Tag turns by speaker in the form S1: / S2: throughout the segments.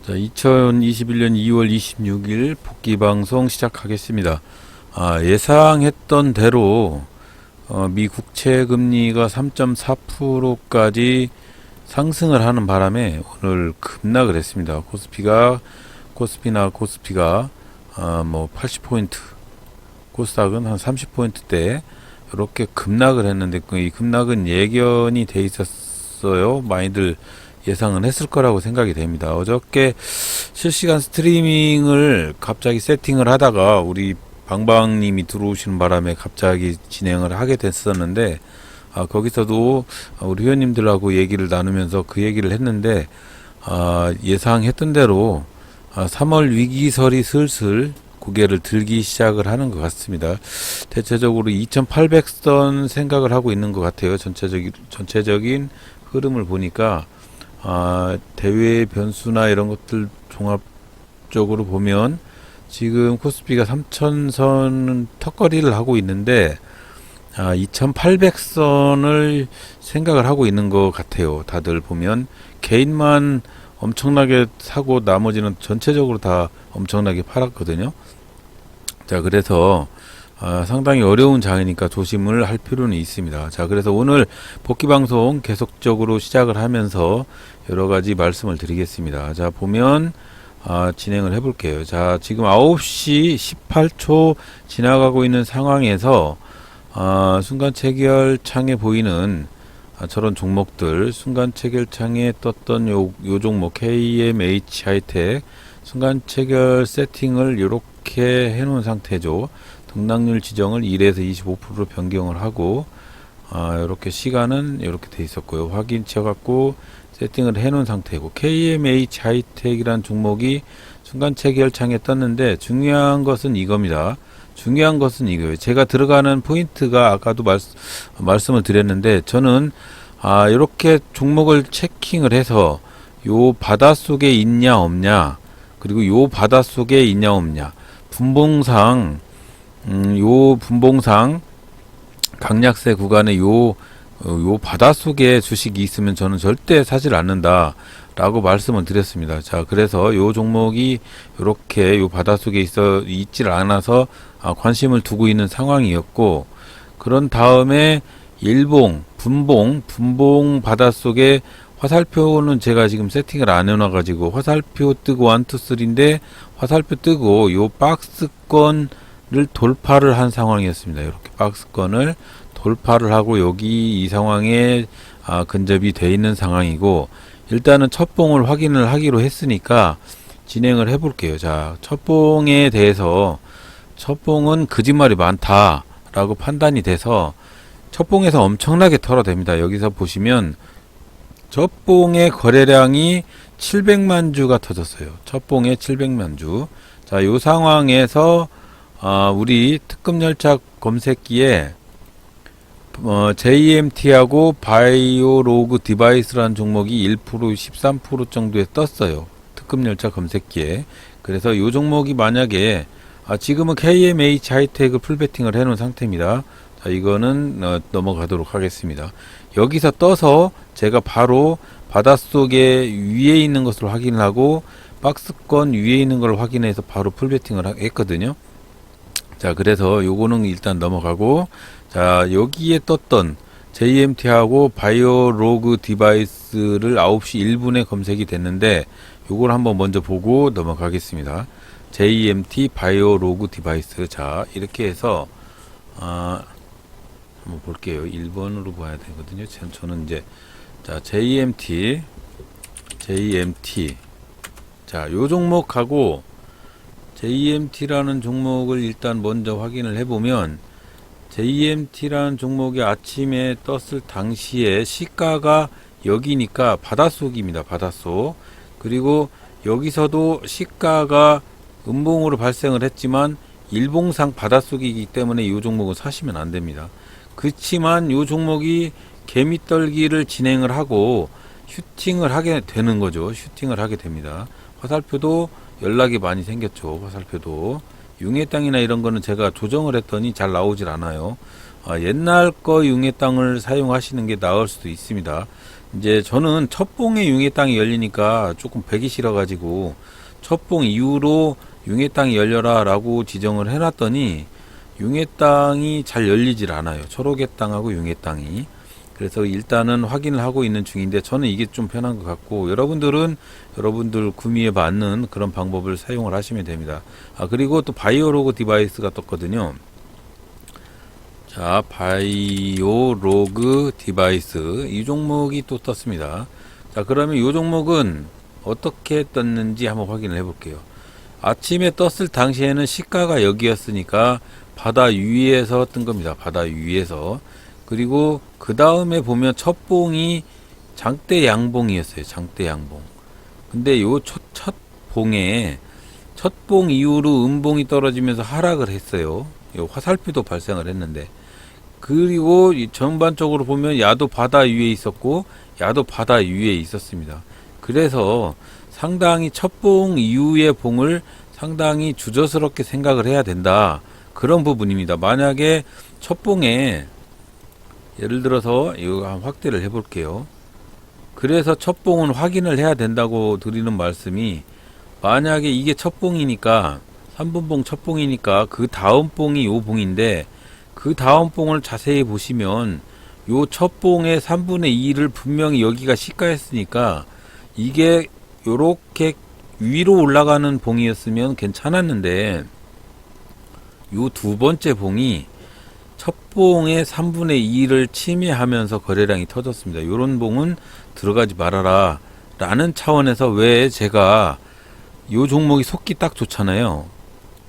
S1: 자, 2021년 2월 26일 복귀 방송 시작하겠습니다. 예상했던 대로 미 국채 금리가 3.4%까지 상승을 하는 바람에 오늘 급락을 했습니다. 코스피가 80포인트, 코스닥은 한 30포인트대 이렇게 급락을 했는데 이 급락은 예견이 돼 있었어요. 많이들 예상은 했을 거라고 생각이 됩니다. 어저께 실시간 스트리밍을 갑자기 세팅을 하다가 우리 방방님이 들어오시는 바람에 갑자기 진행을 하게 됐었는데, 거기서도 우리 회원님들하고 얘기를 나누면서 그 얘기를 했는데, 예상했던 대로 3월 위기설이 슬슬 고개를 들기 시작을 하는 것 같습니다. 대체적으로 2800선 생각을 하고 있는 것 같아요. 전체적인 흐름을 보니까 대외 변수나 이런 것들 종합적으로 보면 지금 코스피가 3000선 턱걸이를 하고 있는데 2800선을 생각을 하고 있는 것 같아요. 다들 보면 개인만 엄청나게 사고 나머지는 전체적으로 다 엄청나게 팔았거든요. 자, 그래서 상당히 어려운 장이니까 조심을 할 필요는 있습니다. 자, 그래서 오늘 복귀 방송 계속적으로 시작을 하면서 여러 가지 말씀을 드리겠습니다. 자, 보면 진행을 해 볼게요. 자, 지금 9시 18초 지나가고 있는 상황에서 순간 체결 창에 보이는 저런 종목들, 순간 체결 창에 떴던 요 종목 KMH 하이텍 순간 체결 세팅을 이렇게 해 놓은 상태죠. 등락률 지정을 1에서 25%로 변경을 하고 이렇게 시간은 이렇게 돼 있었고요. 확인 쳐갖고 세팅을 해 놓은 상태고, KMH 하이텍이란 종목이 순간 체결 창에 떴는데 중요한 것은 이겁니다. 중요한 것은 이거예요. 제가 들어가는 포인트가 아까도 말씀을 드렸는데, 저는 이렇게 종목을 체킹을 해서 요 바닷속에 있냐 없냐, 그리고 요 바닷속에 있냐 없냐, 분봉상 강약세 구간에 요 바닷속에 주식이 있으면 저는 절대 사질 않는다 라고 말씀을 드렸습니다. 자, 그래서 요 종목이 이렇게 요 바닷속에 있질 않아서 관심을 두고 있는 상황이었고, 그런 다음에 분봉 바닷속에 화살표는 제가 지금 세팅을 안 해놔가지고 화살표 뜨고 1, 2, 3인데 화살표 뜨고 요 박스권을 돌파를 한 상황이었습니다. 이렇게 박스권을 돌파를 하고 여기 이 상황에 근접이 돼 있는 상황이고, 일단은 첫봉을 확인을 하기로 했으니까 진행을 해 볼게요. 자, 첫봉에 대해서 첫봉은 거짓말이 많다라고 판단이 돼서 첫봉에서 엄청나게 털어댑니다. 여기서 보시면 첫봉의 거래량이 700만 주가 터졌어요. 첫봉에 700만 주. 자, 요 상황에서 우리 특급 열차 검색기에 JMT하고 바이오로그 디바이스라는 종목이 1%, 13% 정도에 떴어요. 특급 열차 검색기에. 그래서 요 종목이 만약에 지금은 KMH 하이텍을 풀베팅을 해놓은 상태입니다. 자, 이거는 넘어가도록 하겠습니다. 여기서 떠서 제가 바로 바닷속에 위에 있는 것을 확인하고 박스권 위에 있는 걸 확인해서 바로 풀베팅을 했거든요. 자, 그래서 요거는 일단 넘어가고, 자, 여기에 떴던 JMT하고 바이오로그 디바이스를 9시 1분에 검색이 됐는데 요걸 한번 먼저 보고 넘어가겠습니다. JMT 바이오로그 디바이스. 자, 이렇게 해서 한번 볼게요. 1번으로 봐야 되거든요. 저는 이제 JMT 자, 요 종목하고 JMT라는 종목을 일단 먼저 확인을 해보면, JMT라는 종목이 아침에 떴을 당시에 시가가 여기니까 바닷속입니다. 바닷속. 그리고 여기서도 시가가 음봉으로 발생을 했지만 일봉상 바닷속이기 때문에 이 종목은 사시면 안 됩니다. 그렇지만 이 종목이 개미떨기를 진행을 하고 슈팅을 하게 되는 거죠. 슈팅을 하게 됩니다. 화살표도 연락이 많이 생겼죠. 화살표도 융해땅이나 이런 거는 제가 조정을 했더니 잘 나오질 않아요. 옛날 거 융해땅을 사용하시는 게 나을 수도 있습니다. 이제 저는 첫봉에 융의 땅이 열리니까 조금 배기 싫어가지고 첫봉 이후로 융의 땅이 열려라 라고 지정을 해놨더니 융의 땅이 잘 열리질 않아요. 초록의 땅하고 융의 땅이. 그래서 일단은 확인을 하고 있는 중인데 저는 이게 좀 편한 것 같고, 여러분들은 여러분들 구미에 맞는 그런 방법을 사용을 하시면 됩니다. 그리고 또 바이오로그 디바이스가 떴거든요. 자, 바이오로그 디바이스 이 종목이 또 떴습니다. 자, 그러면 이 종목은 어떻게 떴는지 한번 확인을 해 볼게요. 아침에 떴을 당시에는 시가가 여기였으니까 바다 위에서 뜬 겁니다. 바다 위에서. 그리고 그 다음에 보면 첫 봉이 장대 양봉이었어요. 장대 양봉. 근데 요 첫 봉에 첫 봉 이후로 음봉이 떨어지면서 하락을 했어요. 요 화살표도 발생을 했는데, 그리고 이 전반적으로 보면 야도 바다 위에 있었고 야도 바다 위에 있었습니다. 그래서 상당히 첫 봉 이후의 봉을 상당히 주저스럽게 생각을 해야 된다, 그런 부분입니다. 만약에 첫 봉에 예를 들어서 이거 한 확대를 해 볼게요. 그래서 첫 봉은 확인을 해야 된다고 드리는 말씀이, 만약에 이게 첫 봉이니까 3분봉 첫 봉이니까 그 다음 봉이 요 봉인데, 그 다음 봉을 자세히 보시면 요 첫 봉의 3분의 2를 분명히 여기가 시가였으니까 이게 요렇게 위로 올라가는 봉이었으면 괜찮았는데, 요 두 번째 봉이 첫 봉의 3분의 2를 침해하면서 거래량이 터졌습니다. 요런 봉은 들어가지 말아라 라는 차원에서, 왜 제가 요 종목이 속기 딱 좋잖아요.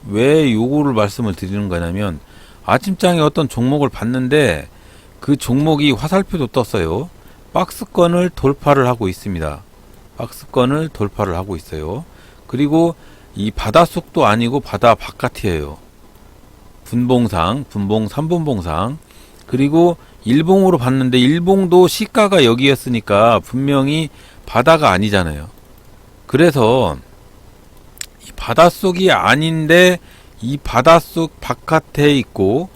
S1: 왜 요거를 말씀을 드리는 거냐면, 아침장에 어떤 종목을 봤는데 그 종목이 화살표도 떴어요. 박스권을 돌파를 하고 있습니다. 박스권을 돌파를 하고 있어요. 그리고 이 바닷속도 아니고 바다 바깥이에요. 분봉상, 분봉 3분봉상. 그리고 일봉으로 봤는데 일봉도 시가가 여기였으니까 분명히 바다가 아니잖아요. 그래서 이 바닷속이 아닌데 이 바닷속 바깥에 있고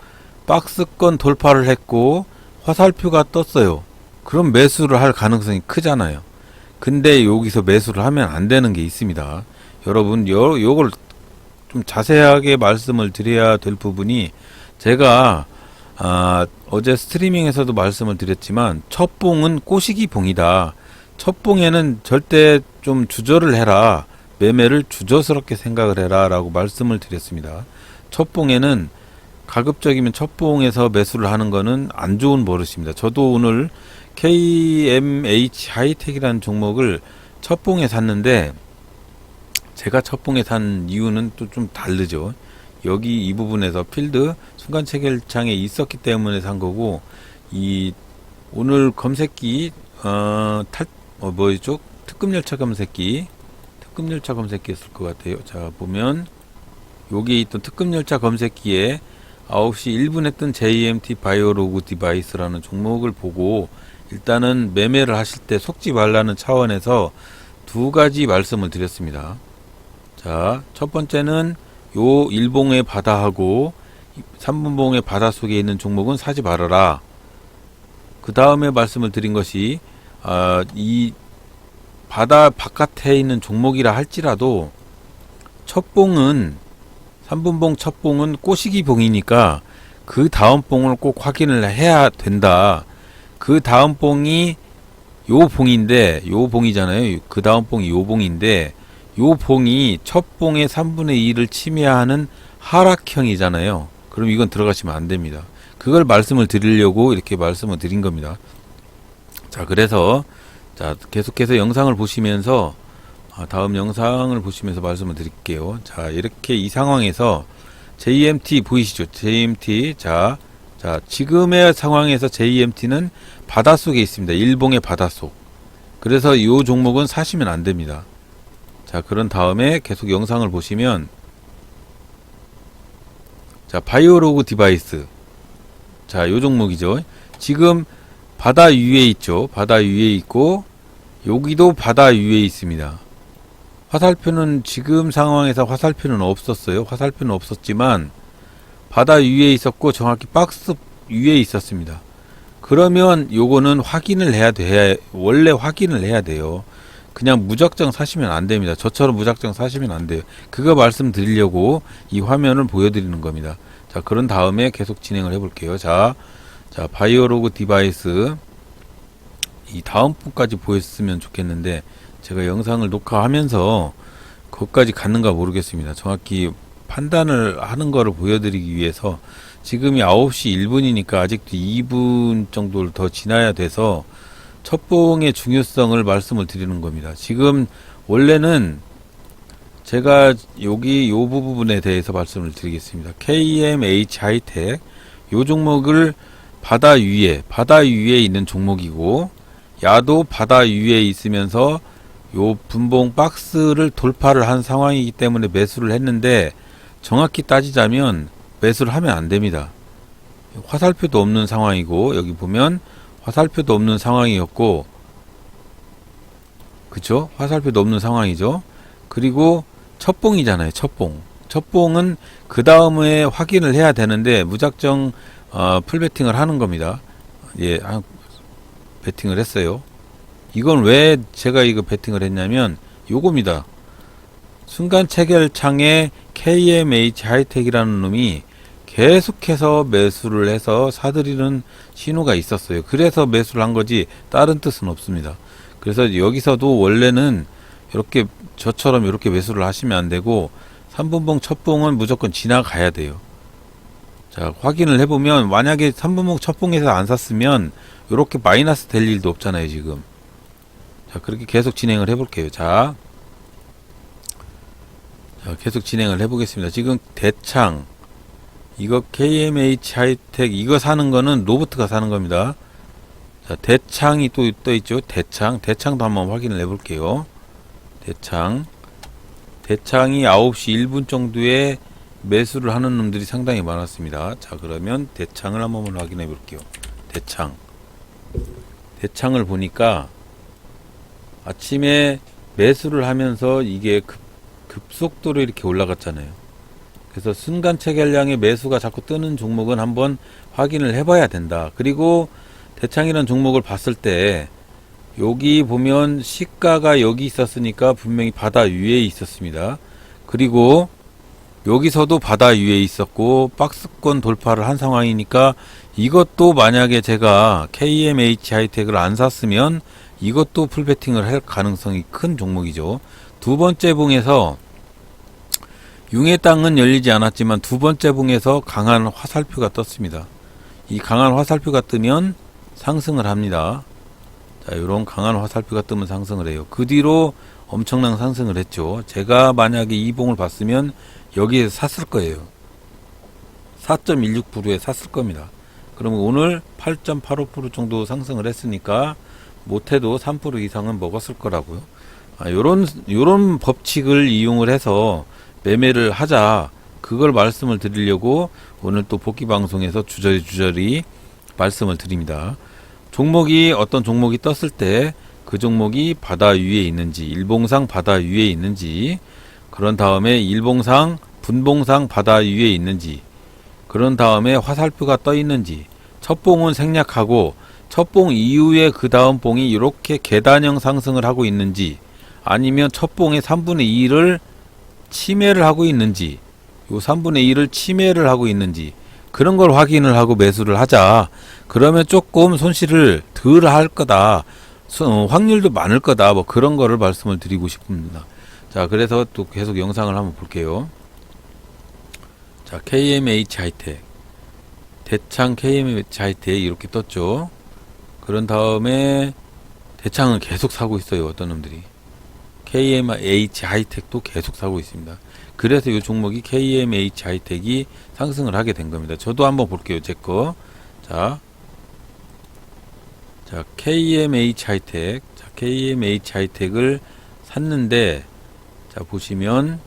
S1: 박스권 돌파를 했고 화살표가 떴어요. 그럼 매수를 할 가능성이 크잖아요. 근데 여기서 매수를 하면 안 되는 게 있습니다. 여러분, 요걸 좀 자세하게 말씀을 드려야 될 부분이, 제가 어제 스트리밍에서도 말씀을 드렸지만 첫 봉은 꼬시기 봉이다. 첫 봉에는 절대 좀 주저를 해라. 매매를 주저스럽게 생각을 해라 라고 말씀을 드렸습니다. 첫 봉에는 가급적이면 첫 봉에서 매수를 하는 거는 안 좋은 버릇입니다. 저도 오늘 KMH 하이텍이라는 종목을 첫 봉에 샀는데, 제가 첫 봉에 산 이유는 또 좀 다르죠. 여기 이 부분에서 필드 순간 체결창에 있었기 때문에 산 거고, 이 오늘 검색기 뭐였죠? 특급열차 검색기였을 것 같아요. 자, 보면 여기 있던 특급열차 검색기에 9시 1분에 뜬 JMT 바이오로그 디바이스라는 종목을 보고 일단은 매매를 하실 때 속지 말라는 차원에서 두 가지 말씀을 드렸습니다. 자, 첫 번째는 요 일봉의 바다하고 3분봉의 바다 속에 있는 종목은 사지 말아라. 그 다음에 말씀을 드린 것이, 이 바다 바깥에 있는 종목이라 할지라도 첫 봉은 3분봉 첫 봉은 꼬시기 봉이니까 그 다음 봉을 꼭 확인을 해야 된다. 그 다음 봉이 요 봉인데, 요 봉이잖아요. 그 다음 봉이 요 봉인데, 요 봉이 첫 봉의 3분의 2를 침해하는 하락형이잖아요. 그럼 이건 들어가시면 안 됩니다. 그걸 말씀을 드리려고 이렇게 말씀을 드린 겁니다. 자, 그래서 자, 계속해서 영상을 보시면서 다음 영상을 보시면서 말씀을 드릴게요. 자, 이렇게 이 상황에서 JMT 보이시죠? JMT. 자, 지금의 상황에서 JMT는 바닷속에 있습니다. 일봉의 바닷속. 그래서 이 종목은 사시면 안 됩니다. 자, 그런 다음에 계속 영상을 보시면, 자, 바이오로그 디바이스. 자, 요 종목이죠. 지금 바다 위에 있죠. 바다 위에 있고, 여기도 바다 위에 있습니다. 화살표는 지금 상황에서 화살표는 없었어요. 화살표는 없었지만 바다 위에 있었고 정확히 박스 위에 있었습니다. 그러면 요거는 확인을 해야 돼. 원래 확인을 해야 돼요. 그냥 무작정 사시면 안 됩니다. 저처럼 무작정 사시면 안 돼요. 그거 말씀드리려고 이 화면을 보여드리는 겁니다. 자, 그런 다음에 계속 진행을 해볼게요. 자, 바이오로그 디바이스 이 다음 분까지 보였으면 좋겠는데 제가 영상을 녹화하면서 거기까지 갔는가 모르겠습니다. 정확히 판단을 하는 거를 보여드리기 위해서 지금이 9시 1분이니까 아직도 2분 정도를 더 지나야 돼서 첩봉의 중요성을 말씀을 드리는 겁니다. 지금 원래는 제가 여기 요 부분에 대해서 말씀을 드리겠습니다. KMH 하이텍 요 종목을 바다 위에 있는 종목이고 야도 바다 위에 있으면서 요 분봉 박스를 돌파를 한 상황이기 때문에 매수를 했는데 정확히 따지자면 매수를 하면 안 됩니다. 화살표도 없는 상황이고 여기 보면 화살표도 없는 상황이었고 그쵸? 화살표도 없는 상황이죠. 그리고 첫봉이잖아요. 첫봉은 그 다음에 확인을 해야 되는데 무작정 풀베팅을 하는 겁니다. 예, 베팅을 했어요. 이건 왜 제가 이거 베팅을 했냐면 요겁니다. 순간 체결창에 KMH 하이텍이라는 놈이 계속해서 매수를 해서 사들이는 신호가 있었어요. 그래서 매수를 한 거지 다른 뜻은 없습니다. 그래서 여기서도 원래는 이렇게 저처럼 이렇게 매수를 하시면 안 되고 3분봉 첫봉은 무조건 지나가야 돼요. 자, 확인을 해보면 만약에 3분봉 첫봉에서 안 샀으면 이렇게 마이너스 될 일도 없잖아요 지금. 자, 그렇게 계속 진행을 해볼게요. 자, 계속 진행을 해보겠습니다. 지금 대창 이거 KMH 하이텍 이거 사는 거는 로버트가 사는 겁니다. 자, 대창이 또 떠 있죠. 대창도 한번 확인을 해볼게요. 대창이 9시 1분 정도에 매수를 하는 놈들이 상당히 많았습니다. 자, 그러면 대창을 한번 확인해 볼게요. 대창을 보니까 아침에 매수를 하면서 이게 급속도로 이렇게 올라갔잖아요. 그래서 순간 체결량의 매수가 자꾸 뜨는 종목은 한번 확인을 해봐야 된다. 그리고 대창이라는 종목을 봤을 때 여기 보면 시가가 여기 있었으니까 분명히 바다 위에 있었습니다. 그리고 여기서도 바다 위에 있었고 박스권 돌파를 한 상황이니까 이것도 만약에 제가 KMH 하이텍을 안 샀으면 이것도 풀베팅을 할 가능성이 큰 종목이죠. 두 번째 봉에서 융의 땅은 열리지 않았지만 두 번째 봉에서 강한 화살표가 떴습니다. 이 강한 화살표가 뜨면 상승을 합니다. 자, 이런 강한 화살표가 뜨면 상승을 해요. 그 뒤로 엄청난 상승을 했죠. 제가 만약에 이 봉을 봤으면 여기에 샀을 거예요. 4.16%에 샀을 겁니다. 그러면 오늘 8.85% 정도 상승을 했으니까 못해도 3% 이상은 먹었을 거라고요. 요런 법칙을 이용을 해서 매매를 하자. 그걸 말씀을 드리려고 오늘 또 복귀 방송에서 주저리 말씀을 드립니다. 어떤 종목이 떴을 때 그 종목이 바다 위에 있는지, 일봉상 바다 위에 있는지, 그런 다음에 일봉상, 분봉상 바다 위에 있는지, 그런 다음에 화살표가 떠 있는지, 첫 봉은 생략하고 첫 봉 이후에 그 다음 봉이 이렇게 계단형 상승을 하고 있는지, 아니면 첫 봉의 3분의 2를 침해를 하고 있는지, 요 3분의 1을 침해를 하고 있는지, 그런 걸 확인을 하고 매수를 하자. 그러면 조금 손실을 덜 할 거다. 확률도 많을 거다. 뭐 그런 거를 말씀을 드리고 싶습니다. 자, 그래서 또 계속 영상을 한번 볼게요. 자, KMH 하이텍. 대창 KMH 하이텍 이렇게 떴죠. 그런 다음에 대창은 계속 사고 있어요. 어떤 놈들이. KMH 하이텍도 계속 사고 있습니다. 그래서 이 종목이 KMH 하이텍이 상승을 하게 된 겁니다. 저도 한번 볼게요. 제 거. 자, KMH 하이텍. 자, KMH 하이텍을 샀는데, 자, 보시면,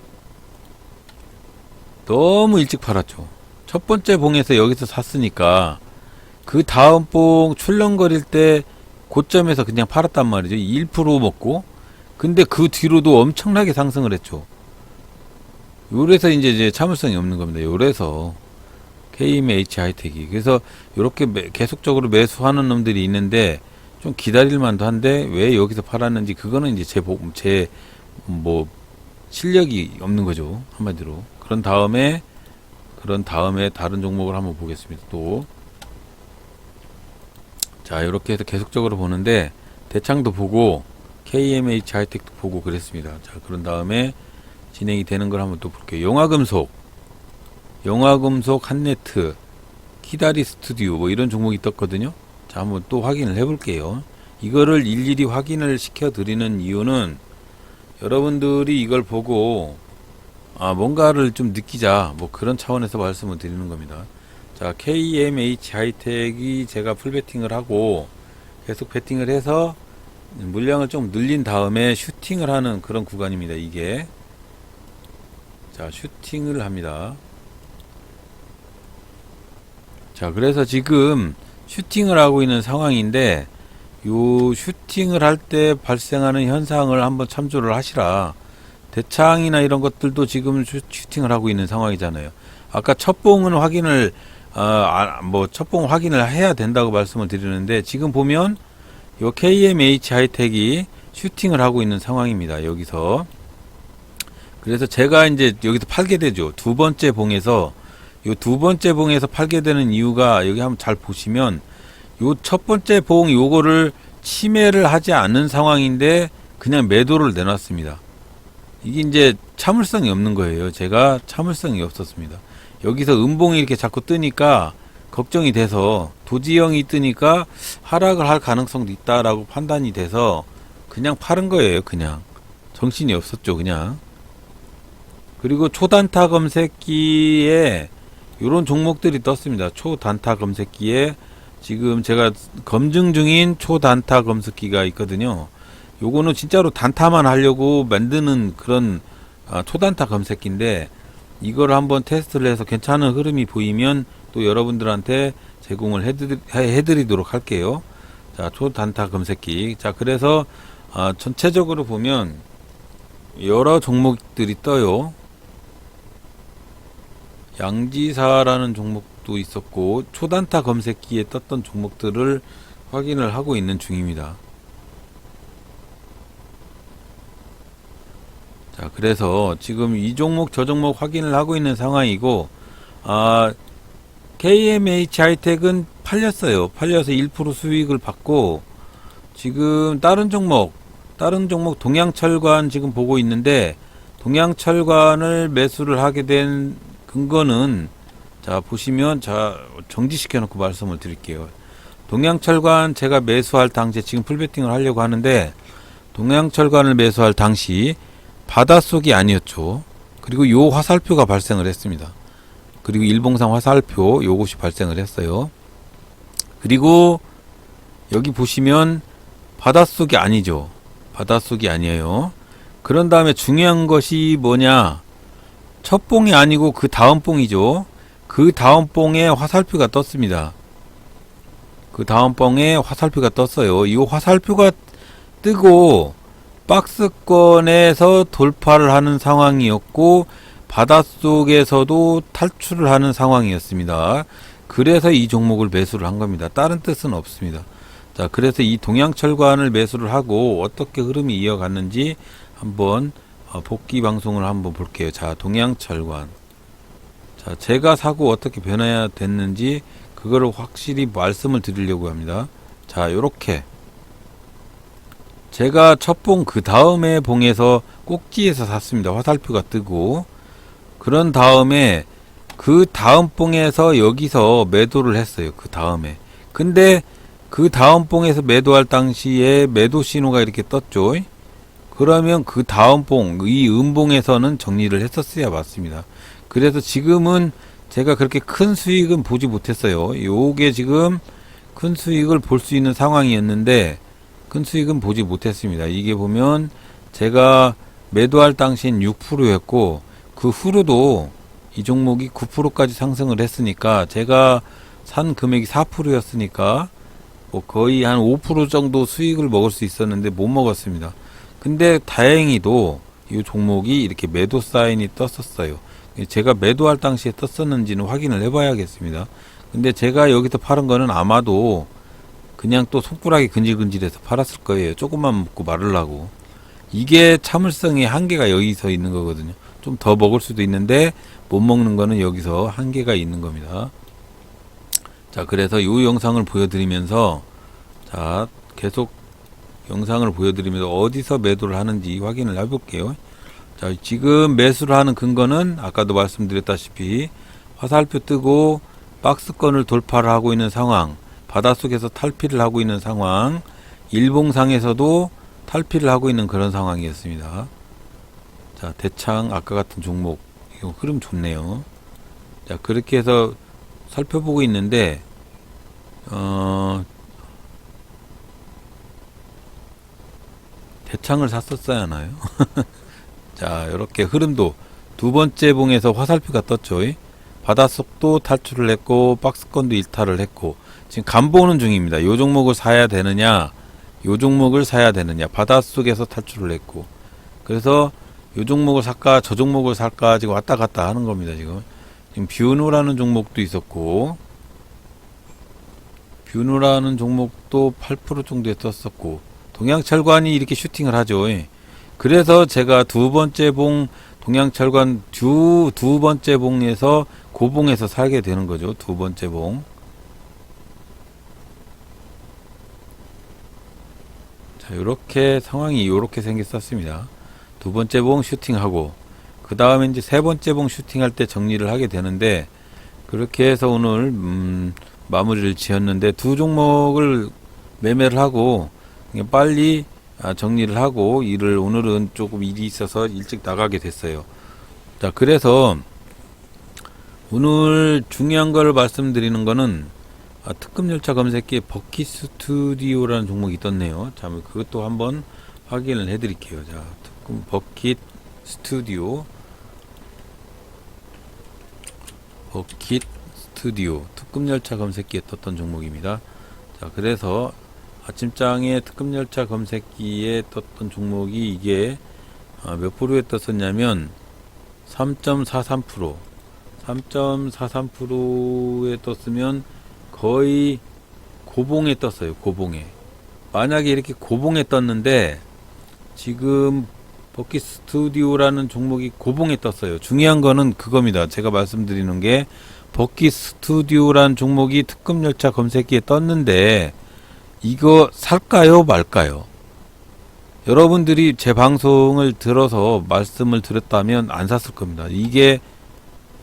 S1: 너무 일찍 팔았죠. 첫 번째 봉에서 여기서 샀으니까, 그 다음 봉 출렁거릴 때, 고점에서 그냥 팔았단 말이죠. 1% 먹고, 근데 그 뒤로도 엄청나게 상승을 했죠. 요래서 이제 참을성이 없는 겁니다. 요래서 KMH 하이텍이. 그래서 이렇게 계속적으로 매수하는 놈들이 있는데 좀 기다릴 만도 한데 왜 여기서 팔았는지 그거는 이제 제 뭐 실력이 없는 거죠. 한마디로. 그런 다음에 다른 종목을 한번 보겠습니다. 또. 자, 이렇게 해서 계속적으로 보는데 대창도 보고 KMH 하이텍도 보고 그랬습니다. 자, 그런 다음에 진행이 되는 걸 한번 또 볼게요. 용화금속, 한네트, 키다리 스튜디오 뭐 이런 종목이 떴거든요. 자, 한번 또 확인을 해 볼게요. 이거를 일일이 확인을 시켜 드리는 이유는 여러분들이 이걸 보고 뭔가를 좀 느끼자 뭐 그런 차원에서 말씀을 드리는 겁니다. 자, KMH 하이텍이 제가 풀 베팅을 하고 계속 베팅을 해서 물량을 좀 늘린 다음에 슈팅을 하는 그런 구간입니다. 이게. 자, 슈팅을 합니다. 자, 그래서 지금 슈팅을 하고 있는 상황인데 요 슈팅을 할 때 발생하는 현상을 한번 참조를 하시라. 대창이나 이런 것들도 지금 슈팅을 하고 있는 상황이잖아요. 아까 첫봉은 확인을 첫봉 확인을 해야 된다고 말씀을 드리는데 지금 보면 요 KMH 하이텍이 슈팅을 하고 있는 상황입니다. 여기서. 그래서 제가 이제 여기서 팔게 되죠. 두 번째 봉에서 팔게 되는 이유가 여기 한번 잘 보시면 요 첫 번째 봉 요거를 침해를 하지 않는 상황인데 그냥 매도를 내놨습니다. 이게 이제 참을성이 없는 거예요. 제가 참을성이 없었습니다. 여기서 음봉이 이렇게 자꾸 뜨니까 걱정이 돼서 도지형이 뜨니까 하락을 할 가능성도 있다라고 판단이 돼서 그냥 파는 거예요. 그냥 정신이 없었죠. 그냥. 그리고 초단타 검색기에 요런 종목들이 떴습니다. 초단타 검색기에 지금 제가 검증 중인 초단타 검색기가 있거든요. 요거는 진짜로 단타만 하려고 만드는 그런 초단타 검색기인데 이걸 한번 테스트를 해서 괜찮은 흐름이 보이면 또 여러분들한테 제공을 해드리도록 할게요. 자, 초단타 검색기. 자, 그래서 전체적으로 보면 여러 종목들이 떠요. 양지사라는 종목도 있었고 초단타 검색기에 떴던 종목들을 확인을 하고 있는 중입니다. 자, 그래서 지금 이 종목 저 종목 확인을 하고 있는 상황이고 KMH 하이텍은 팔렸어요. 팔려서 1% 수익을 받고 지금 다른 종목 동양철관 지금 보고 있는데 동양철관을 매수를 하게 된 근거는 자, 보시면 정지시켜 놓고 말씀을 드릴게요. 동양철관 제가 매수할 당시에 지금 풀베팅을 하려고 하는데 동양철관을 매수할 당시 바닷속이 아니었죠. 그리고 요 화살표가 발생을 했습니다. 그리고 일봉상 화살표 요것이 발생을 했어요. 그리고 여기 보시면 바닷속이 아니죠. 바닷속이 아니에요. 그런 다음에 중요한 것이 뭐냐, 첫 봉이 아니고 그 다음 봉이죠. 그 다음 봉에 화살표가 떴습니다. 그 다음 봉에 화살표가 떴어요. 이 화살표가 뜨고 박스권에서 돌파를 하는 상황이었고 바닷속에서도 탈출을 하는 상황이었습니다. 그래서 이 종목을 매수를 한 겁니다. 다른 뜻은 없습니다. 자, 그래서 이 동양철관을 매수를 하고 어떻게 흐름이 이어갔는지 한번 복귀 방송을 한번 볼게요. 자, 동양철관. 자, 제가 사고 어떻게 변화가 됐는지 그거를 확실히 말씀을 드리려고 합니다. 자, 요렇게 제가 첫 봉 그 다음에 봉에서 꼭지에서 샀습니다. 화살표가 뜨고. 그런 다음에 그 다음 봉에서 여기서 매도를 했어요. 그 다음에. 근데 그 다음 봉에서 매도할 당시에 매도 신호가 이렇게 떴죠. 그러면 그 다음 봉, 이 음봉에서는 정리를 했었어야 맞습니다. 그래서 지금은 제가 그렇게 큰 수익은 보지 못했어요. 요게 지금 큰 수익을 볼 수 있는 상황이었는데 큰 수익은 보지 못했습니다. 이게 보면 제가 매도할 당시엔 6%였고 그 후로도 이 종목이 9%까지 상승을 했으니까 제가 산 금액이 4%였으니까 뭐 거의 한 5% 정도 수익을 먹을 수 있었는데 못 먹었습니다. 근데 다행히도 이 종목이 이렇게 매도 사인이 떴었어요. 제가 매도할 당시에 떴었는지는 확인을 해봐야겠습니다. 근데 제가 여기서 팔은 거는 아마도 그냥 또 손가락이 근질근질해서 팔았을 거예요. 조금만 먹고 말으려고. 이게 참을성의 한계가 여기서 있는 거거든요. 좀 더 먹을 수도 있는데 못 먹는 거는 여기서 한계가 있는 겁니다. 자, 그래서 이 영상을 보여드리면서, 자, 계속 영상을 보여드리면서 어디서 매도를 하는지 확인을 해볼게요. 자, 지금 매수를 하는 근거는 아까도 말씀드렸다시피 화살표 뜨고 박스권을 돌파를 하고 있는 상황, 바닷속에서 탈피를 하고 있는 상황, 일봉상에서도 탈피를 하고 있는 그런 상황이었습니다. 자, 대창 아까 같은 종목, 이거 흐름 좋네요. 자, 그렇게 해서 살펴보고 있는데 대창을 샀었어야 하나요? 자, 이렇게 흐름도 두 번째 봉에서 화살표가 떴죠. 바닷속도 탈출을 했고 박스권도 일탈을 했고 지금 간보는 중입니다. 요 종목을 사야 되느냐, 요 종목을 사야 되느냐. 바닷속에서 탈출을 했고, 그래서 요 종목을 살까 저 종목을 살까 지금 왔다 갔다 하는 겁니다. 지금 뷰노라는 종목도 있었고, 뷰노라는 종목도 8% 정도에 떴었고, 동양철관이 이렇게 슈팅을 하죠. 그래서 제가 두 번째 봉 동양철관 두 번째 봉에서 고봉에서 살게 되는 거죠. 두 번째 봉. 자, 요렇게 상황이 요렇게 생겼었습니다. 두 번째 봉 슈팅하고, 그 다음에 이제 세 번째 봉 슈팅할 때 정리를 하게 되는데, 그렇게 해서 오늘 마무리를 지었는데, 두 종목을 매매를 하고 그냥 빨리 정리를 하고 오늘은 조금 일이 있어서 일찍 나가게 됐어요. 자, 그래서 오늘 중요한 걸 말씀드리는 거는 특급 열차 검색기에 버킷 스튜디오라는 종목이 떴네요. 자, 그것도 한번 확인을 해 드릴게요. 자, 버킷 스튜디오 특급 열차 검색기에 떴던 종목입니다. 자, 그래서 아침장에 특급 열차 검색기에 떴던 종목이 이게 몇 프로에 떴었냐면 3.43%, 3.43%에 떴으면 거의 고봉에 떴어요. 고봉에. 만약에 이렇게 고봉에 떴는데 지금 버킷 스튜디오라는 종목이 고봉에 떴어요. 중요한 거는 그겁니다. 제가 말씀드리는 게 버킷 스튜디오라는 종목이 특급 열차 검색기에 떴는데 이거 살까요 말까요? 여러분들이 제 방송을 들어서 말씀을 드렸다면 안 샀을 겁니다. 이게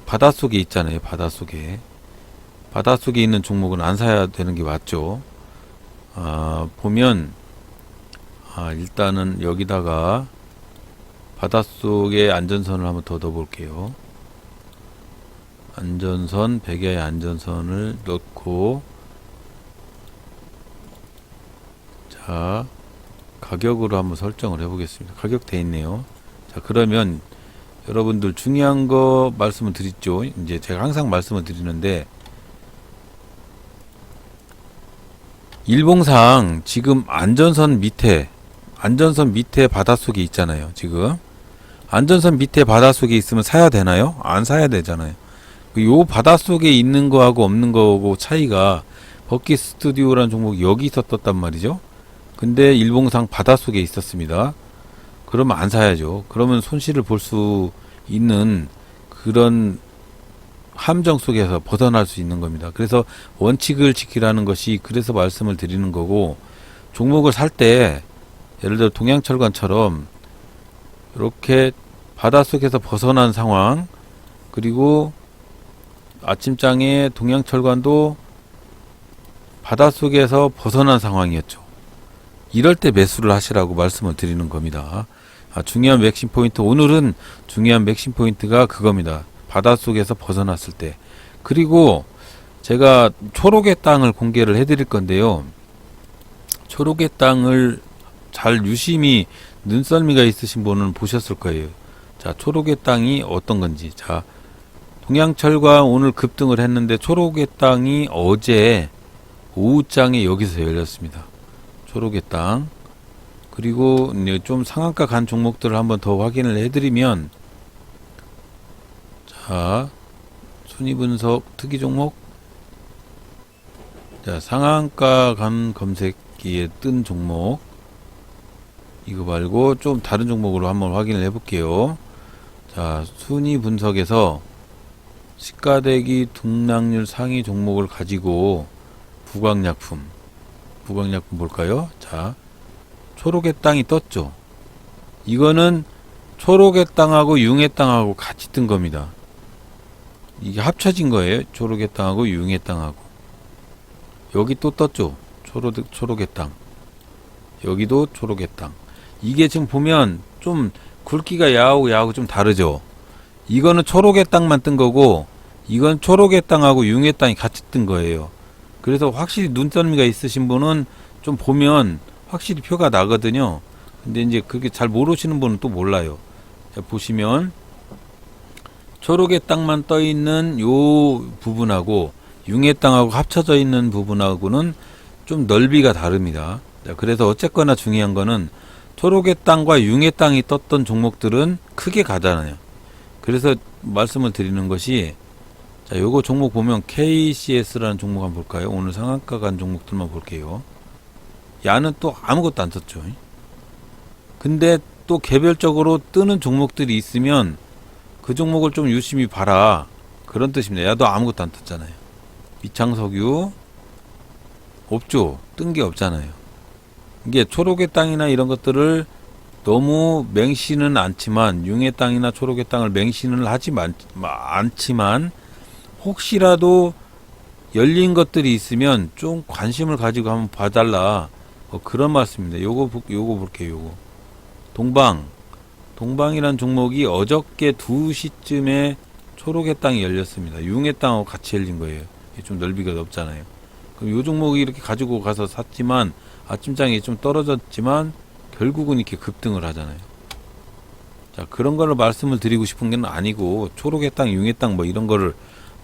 S1: 바닷속에 있잖아요. 바닷속에 있는 종목은 안 사야 되는 게 맞죠. 보면 일단은 여기다가 바닷속에 안전선을 한번 더 넣어볼게요. 안전선, 백야의 안전선을 넣고, 자, 가격으로 한번 설정을 해보겠습니다. 가격 돼 있네요. 자, 그러면 여러분들 중요한 거 말씀을 드리죠. 이제 제가 항상 말씀을 드리는데, 일봉상 지금 안전선 밑에 바닷속에 있잖아요. 지금 안전선 밑에 바닷속에 있으면 사야 되나요? 안 사야 되잖아요. 요 바닷속에 있는 거하고 없는 거하고 차이가, 버킷 스튜디오라는 종목이 여기서 떴단 말이죠. 근데 일봉상 바닷속에 있었습니다. 그러면 안 사야죠. 그러면 손실을 볼 수 있는 그런 함정 속에서 벗어날 수 있는 겁니다. 그래서 원칙을 지키라는 것이, 그래서 말씀을 드리는 거고, 종목을 살 때 예를 들어 동양철관처럼 이렇게 바닷속에서 벗어난 상황, 그리고 아침장에 동양철관도 바닷속에서 벗어난 상황이었죠. 이럴 때 매수를 하시라고 말씀을 드리는 겁니다. 중요한 맥심 포인트, 오늘은 중요한 맥심 포인트가 그겁니다. 바닷속에서 벗어났을 때. 그리고 제가 초록의 땅을 공개를 해드릴 건데요. 초록의 땅을 잘 유심히 눈썰미가 있으신 분은 보셨을 거예요. 자, 초록의 땅이 어떤 건지. 자, 동양철과 오늘 급등을 했는데 초록의 땅이 어제 오후장에 여기서 열렸습니다. 초록의 땅. 그리고 좀 상한가 간 종목들을 한번 더 확인을 해드리면, 자, 자, 순위 분석 특이 종목. 자, 상한가 간 검색기에 뜬 종목. 이거 말고 좀 다른 종목으로 한번 확인을 해 볼게요. 자, 순위 분석에서 시가대기 등락률 상위 종목을 가지고 부광약품 볼까요? 자, 초록의 땅이 떴죠. 이거는 초록의 땅하고 융의 땅하고 같이 뜬 겁니다. 이게 합쳐진 거예요. 초록의 땅하고 융의 땅하고. 여기 또 떴죠. 초록의 땅. 여기도 초록의 땅. 이게 지금 보면 좀 굵기가 야하고 좀 다르죠. 이거는 초록의 땅만 뜬 거고, 이건 초록의 땅하고 융의 땅이 같이 뜬 거예요. 그래서 확실히 눈썰미가 있으신 분은 좀 보면 확실히 표가 나거든요. 근데 이제 그게 잘 모르시는 분은 또 몰라요. 자, 보시면 초록의 땅만 떠 있는 요 부분하고 융의 땅하고 합쳐져 있는 부분하고는 좀 넓이가 다릅니다. 자, 그래서 어쨌거나 중요한 거는 초록의 땅과 융의 땅이 떴던 종목들은 크게 가잖아요. 그래서 말씀을 드리는 것이, 자, 요거 종목 보면 KCS라는 종목 한번 볼까요? 오늘 상한가 간 종목들만 볼게요. 야는 또 아무것도 안 떴죠. 근데 또 개별적으로 뜨는 종목들이 있으면 그 종목을 좀 유심히 봐라, 그런 뜻입니다. 야도 아무것도 안 떴잖아요. 미창석유 없죠. 뜬 게 없잖아요. 이게 초록의 땅이나 이런 것들을 너무 맹시는 않지만, 융의 땅이나 초록의 땅을 맹시는 하지 않지만, 혹시라도 열린 것들이 있으면 좀 관심을 가지고 한번 봐달라, 그런 말씀입니다. 요거 볼게요. 요거 동방이란 종목이 어저께 2시쯤에 초록의 땅이 열렸습니다. 융의 땅하고 같이 열린 거예요. 좀 넓이가 넓잖아요. 그럼 요 종목이 이렇게 가지고 가서 샀지만 아침장이 좀 떨어졌지만 결국은 이렇게 급등을 하잖아요. 자, 그런 거를 말씀을 드리고 싶은 게 아니고, 초록의 땅, 융의 땅 뭐 이런 거를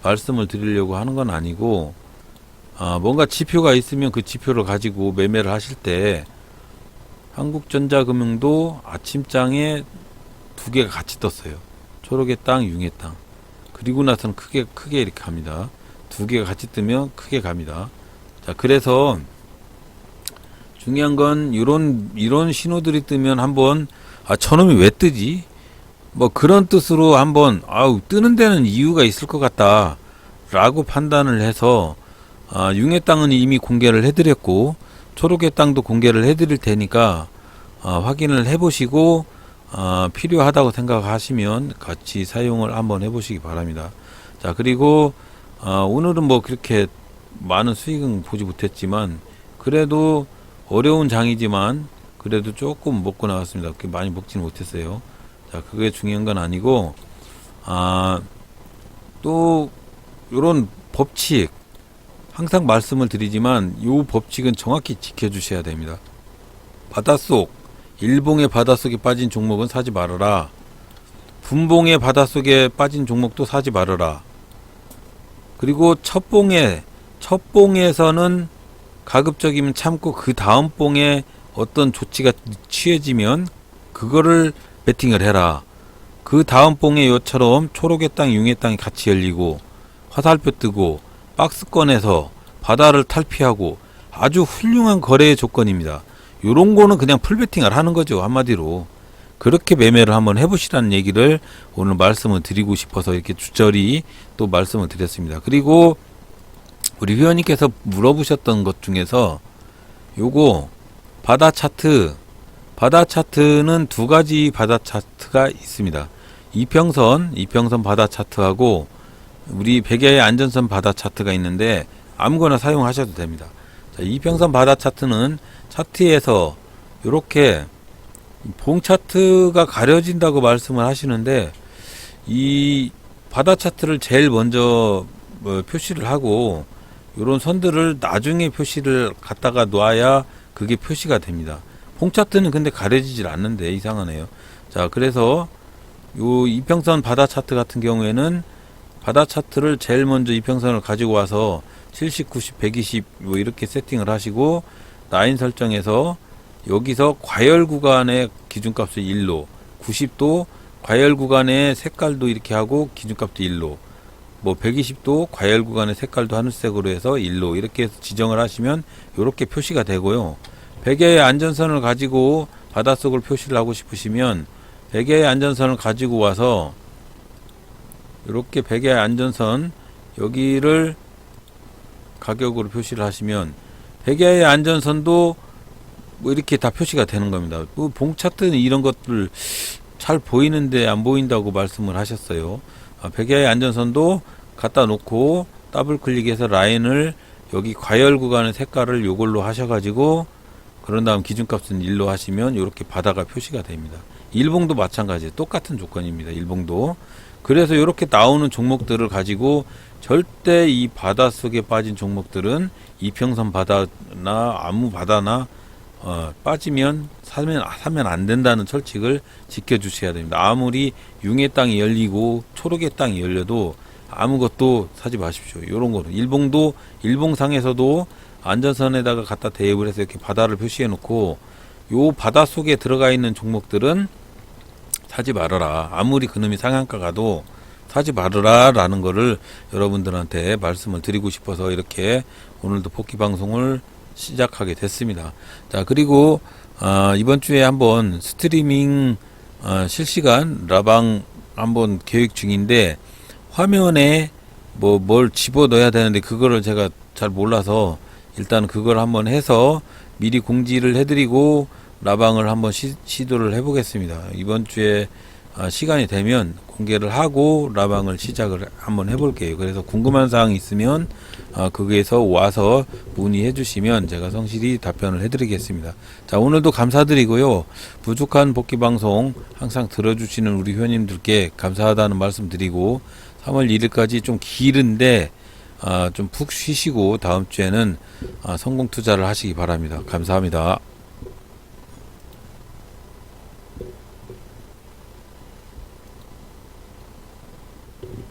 S1: 말씀을 드리려고 하는 건 아니고, 뭔가 지표가 있으면 그 지표를 가지고 매매를 하실 때, 한국전자금융도 아침장에 두 개가 같이 떴어요. 초록의 땅, 융의 땅. 그리고 나서는 크게 이렇게 갑니다. 두 개가 같이 뜨면 크게 갑니다. 자, 그래서 중요한 건 이런 신호들이 뜨면 한번, 저놈이 왜 뜨지? 뭐 그런 뜻으로 한번, 뜨는 데는 이유가 있을 것 같다 라고 판단을 해서, 융의 땅은 이미 공개를 해드렸고 초록의 땅도 공개를 해드릴 테니까 확인을 해보시고, 필요하다고 생각하시면 같이 사용을 한번 해보시기 바랍니다. 자, 그리고 오늘은 뭐 그렇게 많은 수익은 보지 못했지만, 그래도 어려운 장이지만 그래도 조금 먹고 나왔습니다. 그렇게 많이 먹지는 못했어요. 자, 그게 중요한 건 아니고, 또 요런 법칙 항상 말씀을 드리지만, 요 법칙은 정확히 지켜주셔야 됩니다. 일봉의 바닷속에 빠진 종목은 사지 말아라. 분봉의 바닷속에 빠진 종목도 사지 말아라. 그리고 첫봉에서는 가급적이면 참고 그 다음 봉에 어떤 조치가 취해지면 그거를 베팅을 해라. 그 다음 봉에 요처럼 초록의 땅, 융의 땅이 같이 열리고 화살표 뜨고 박스권에서 바다를 탈피하고 아주 훌륭한 거래의 조건입니다. 요런 거는 그냥 풀베팅을 하는 거죠. 한마디로. 그렇게 매매를 한번 해보시라는 얘기를 오늘 말씀을 드리고 싶어서 이렇게 주저리 또 말씀을 드렸습니다. 그리고 우리 회원님께서 물어보셨던 것 중에서 요거 바다 차트는 두 가지 바다 차트가 있습니다. 이평선 바다 차트하고 우리 백야의 안전선 바다 차트가 있는데, 아무거나 사용하셔도 됩니다. 자, 이평선 바다 차트는 차트에서 이렇게 봉 차트가 가려진다고 말씀을 하시는데, 이 바다 차트를 제일 먼저 표시를 하고 이런 선들을 나중에 표시를 갖다가 놔야 그게 표시가 됩니다. 봉 차트는 근데 가려지질 않는데 이상하네요. 자, 그래서 요 이평선 바다 차트 같은 경우에는 바다 차트를 제일 먼저 이평선을 가지고 와서 70, 90, 120 뭐 이렇게 세팅을 하시고, 라인 설정해서 여기서 과열 구간의 기준값을 1로, 90도 과열 구간의 색깔도 이렇게 하고 기준값도 1로, 뭐 120도 과열 구간의 색깔도 하늘색으로 해서 1로 이렇게 해서 지정을 하시면 이렇게 표시가 되고요. 베개의 안전선을 가지고 바닷속을 표시를 하고 싶으시면 베개의 안전선을 가지고 와서 이렇게 베개의 안전선 여기를 가격으로 표시를 하시면 베개의 안전선도 뭐 이렇게 다 표시가 되는 겁니다. 뭐 봉차트는 이런 것들 잘 보이는데 안 보인다고 말씀을 하셨어요. 베개의 안전선도 갖다 놓고 더블 클릭해서 라인을 여기 과열 구간의 색깔을 요걸로 하셔가지고 그런 다음 기준값은 1로 하시면 이렇게 바다가 표시가 됩니다. 일봉도 마찬가지 똑같은 조건입니다. 일봉도. 그래서 이렇게 나오는 종목들을 가지고 절대 이 바닷속에 빠진 종목들은 이평선 바다나 아무 바다나 빠지면 사면 안 된다는 철칙을 지켜주셔야 됩니다. 아무리 융의 땅이 열리고 초록의 땅이 열려도 아무것도 사지 마십시오. 이런 거는 일봉도 일봉상에서도 안전선에다가 갖다 대입을 해서 이렇게 바다를 표시해 놓고 요 바다 속에 들어가 있는 종목들은 사지 말아라. 아무리 그놈이 상한가 가도 사지 말아라 라는 거를 여러분들한테 말씀을 드리고 싶어서 이렇게 오늘도 복귀 방송을 시작하게 됐습니다. 자, 그리고 이번 주에 한번 스트리밍 실시간 라방 한번 계획 중인데 화면에 뭐 뭘 집어 넣어야 되는데 그거를 제가 잘 몰라서 일단 그걸 한번 해서 미리 공지를 해드리고 라방을 한번 시도를 해보겠습니다. 이번 주에 시간이 되면 공개를 하고 라방을 시작을 한번 해볼게요. 그래서 궁금한 사항이 있으면 거기에서 와서 문의해 주시면 제가 성실히 답변을 해드리겠습니다. 자, 오늘도 감사드리고요. 부족한 복귀 방송 항상 들어주시는 우리 회원님들께 감사하다는 말씀 드리고 3월 1일까지 좀 길은데 좀 푹 쉬시고 다음 주에는 성공 투자를 하시기 바랍니다. 감사합니다.